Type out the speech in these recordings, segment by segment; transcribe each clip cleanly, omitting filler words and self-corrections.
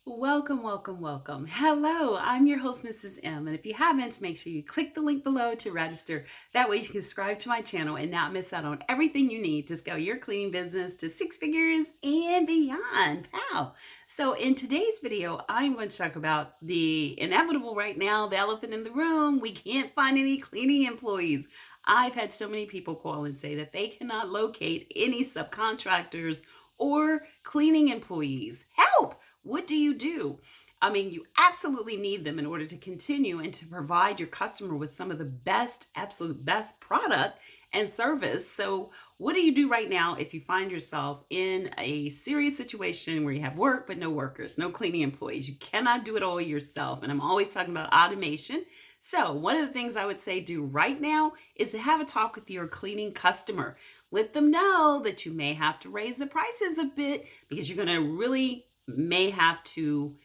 Welcome, welcome, welcome. Hello, I'm your host, Mrs. M. And if you haven't, make sure you click the link below to register. That way you can subscribe to my channel and not miss out on everything you need to scale your cleaning business to six figures and beyond. Pow! So in today's video, I'm going to talk about the inevitable right now, the elephant in the room. We can't find any cleaning employees. I've had so many people call and say that they cannot locate any subcontractors or cleaning employees. Help! What do you do? I mean, you absolutely need them in order to continue and to provide your customer with some of the best, absolute best product and service. So what do you do right now if you find yourself in a serious situation where you have work but no workers, no cleaning employees? You cannot do it all yourself. And I'm always talking about automation. So one of the things I would say do right now is to have a talk with your cleaning customer. Let them know that you may have to raise the prices a bit because you're going to really may have to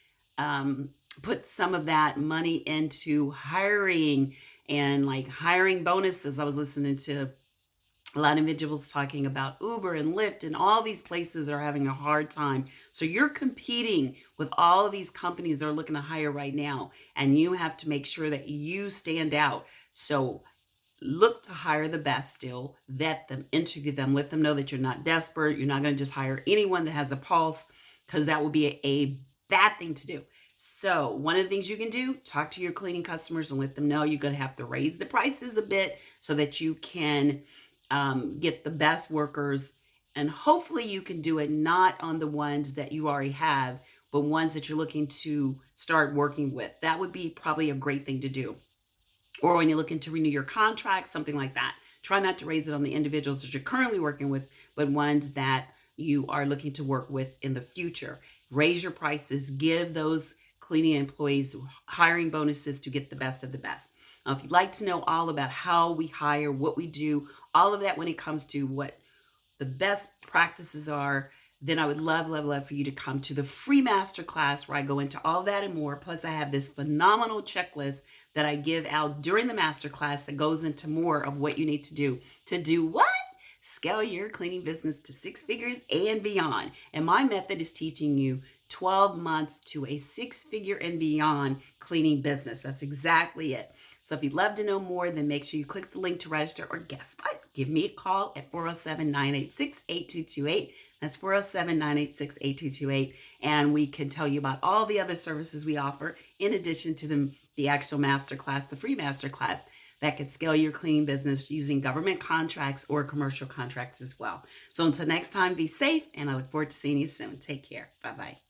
put some of that money into hiring and like hiring bonuses. I was listening to a lot of individuals talking about Uber and Lyft, and all these places are having a hard time. So you're competing with all of these companies that are looking to hire right now, and you have to make sure that you stand out. So look to hire the best still, vet them, interview them, let them know that you're not desperate. You're not going to just hire anyone that has a pulse, because that would be a bad thing to do. So one of the things you can do, talk to your cleaning customers and let them know you're going to have to raise the prices a bit so that you can get the best workers. And hopefully you can do it not on the ones that you already have, but ones that you're looking to start working with. That would be probably a great thing to do. Or when you're looking to renew your contract, something like that. Try not to raise it on the individuals that you're currently working with, but ones that you are looking to work with in the future. Raise your prices, give those cleaning employees hiring bonuses to get the best of the best. If you'd like to know all about how we hire, what we do, all of that when it comes to what the best practices are, then I would love, love, love for you to come to the free masterclass where I go into all that and more. Plus I have this phenomenal checklist that I give out during the masterclass that goes into more of what you need to do. To do what? Scale your cleaning business to six figures and beyond. And my method is teaching you 12 months to a six-figure and beyond cleaning business. That's exactly it. So if you'd love to know more, then make sure you click the link to register, or guess what? Give me a call at 407-986-8228. That's 407-986-8228. And we can tell you about all the other services we offer in addition to the actual masterclass, the free masterclass, that could scale your cleaning business using government contracts or commercial contracts as well. So until next time, be safe, and I look forward to seeing you soon. Take care. Bye-bye.